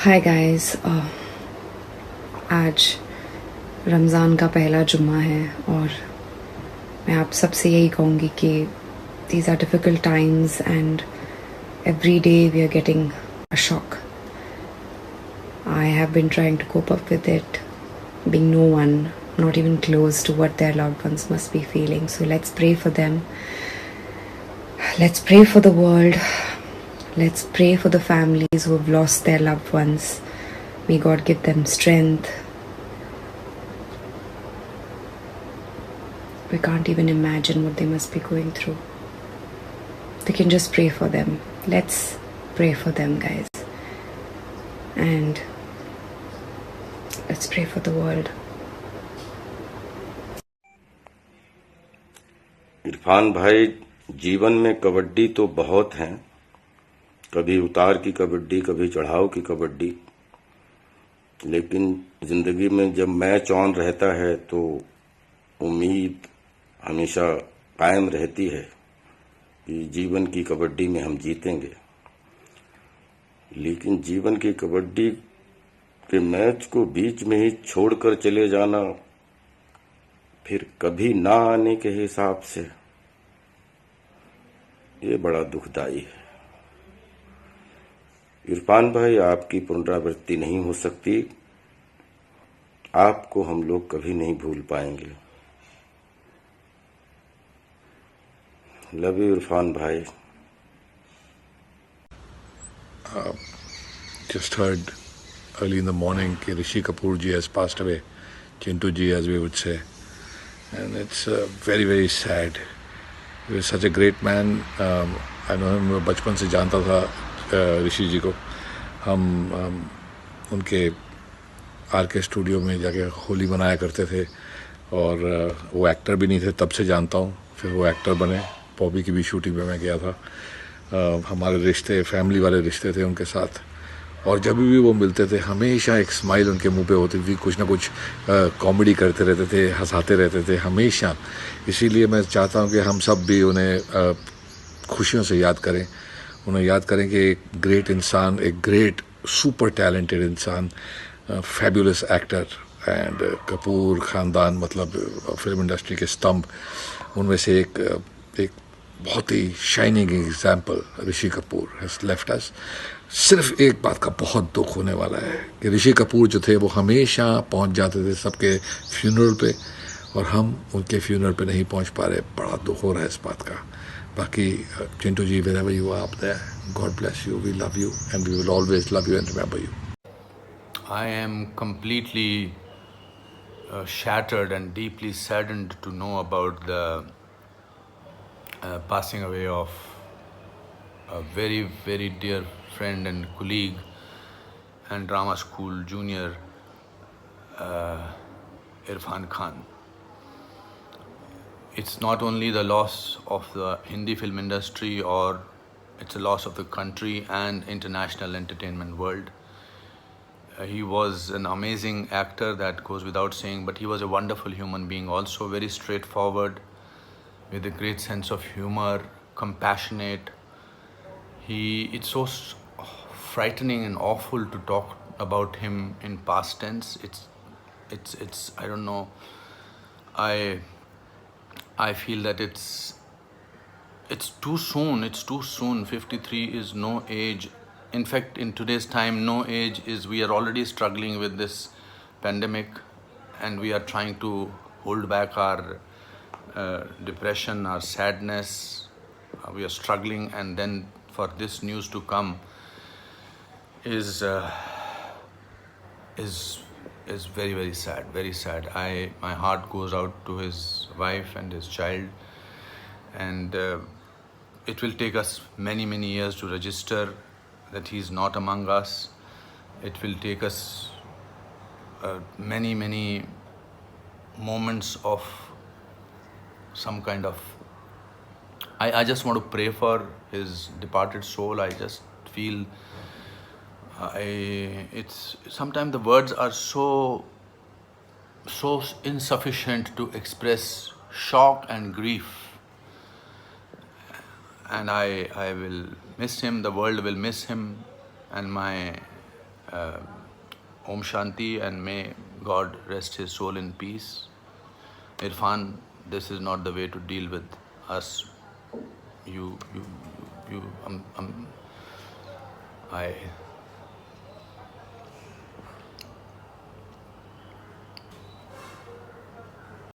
Hi guys. आज रमज़ान का पहला जुम्मा है और मैं आप सबसे यही कहूँगी कि these are difficult times and every day we are getting a shock. I have been trying to cope up with it, being no one, not even close to what their loved ones must be feeling. So let's pray for them. Let's pray for the world. Let's pray for the families who have lost their loved ones. May God give them strength. We can't even imagine what they must be going through. We can just pray for them. Let's pray for them, guys. And let's pray for the world. Irfan भाई, जीवन में कबड्डी तो बहुत हैं। कभी उतार की कबड्डी, कभी चढ़ाव की कबड्डी। लेकिन जिंदगी में जब मैच ऑन रहता है तो उम्मीद हमेशा कायम रहती है कि जीवन की कबड्डी में हम जीतेंगे। लेकिन जीवन की कबड्डी के मैच को बीच में ही छोड़कर चले जाना, फिर कभी ना आने के हिसाब से, ये बड़ा दुखदाई है। इरफान भाई, आपकी पुनरावृत्ति नहीं हो सकती। आपको हम लोग कभी नहीं भूल पाएंगे। लव यू इरफान भाई। Just heard early in the morning that Rishi Kapoor ji has passed away, Chintu ji as we would say, and it's very very sad. He was such a great man. I know him बचपन से जानता था ऋषि जी को। हम उनके RK studio में जाके होली मनाया करते थे और वो एक्टर भी नहीं थे, तब से जानता हूँ। फिर वो एक्टर बने, बॉबी की भी शूटिंग में मैं गया था। हमारे रिश्ते फैमिली वाले रिश्ते थे उनके साथ, और जब भी वो मिलते थे हमेशा एक स्माइल उनके मुंह पे होती थी। कुछ ना कुछ कॉमेडी करते रहते थे, हंसाते रहते थे हमेशा। इसीलिए मैं चाहता हूँ कि हम सब भी उन्हें खुशियों से याद करें। उन्हें याद करें कि एक ग्रेट इंसान, एक ग्रेट सुपर टैलेंटेड इंसान, फैबुलस एक्टर। एंड कपूर ख़ानदान मतलब फिल्म इंडस्ट्री के स्तंभ, उनमें से एक बहुत ही shining example Rishi Kapoor has left us. सिर्फ एक बात का बहुत दुख होने वाला है कि ऋषि कपूर जो थे वो हमेशा पहुंच जाते थे सबके फ्यूनरल पे, और हम उनके फ्यूनरल पे नहीं पहुंच पा रहे। बड़ा दुख हो रहा है इस बात का। बाकी चिंटू जी, wherever you are up there, God bless you, we love you and we will always love you and remember you. I am completely shattered and deeply saddened to know about the passing away of a very, very dear friend and colleague and drama school junior, Irfan Khan. It's not only the loss of the Hindi film industry, or it's a loss of the country and international entertainment world. He was an amazing actor, that goes without saying, but he was a wonderful human being also, very straightforward, with a great sense of humor, compassionate. It's so frightening and awful to talk about him in past tense. It's I don't know. I feel that it's too soon. It's too soon. 53 is no age. In fact, in today's time, no age is. We are already struggling with this pandemic, and we are trying to hold back our depression, our sadness. We are struggling, and then for this news to come is very, very sad. Very sad. My heart goes out to his wife and his child, and it will take us many, many years to register that he's not among us. It will take us many, many moments of some kind of. I just want to pray for his departed soul. I just feel it's sometimes the words are so insufficient to express shock and grief. And I will miss him, the world will miss him, and my Om Shanti, and may God rest his soul in peace. Irfan, this is not the way to deal with us. You, I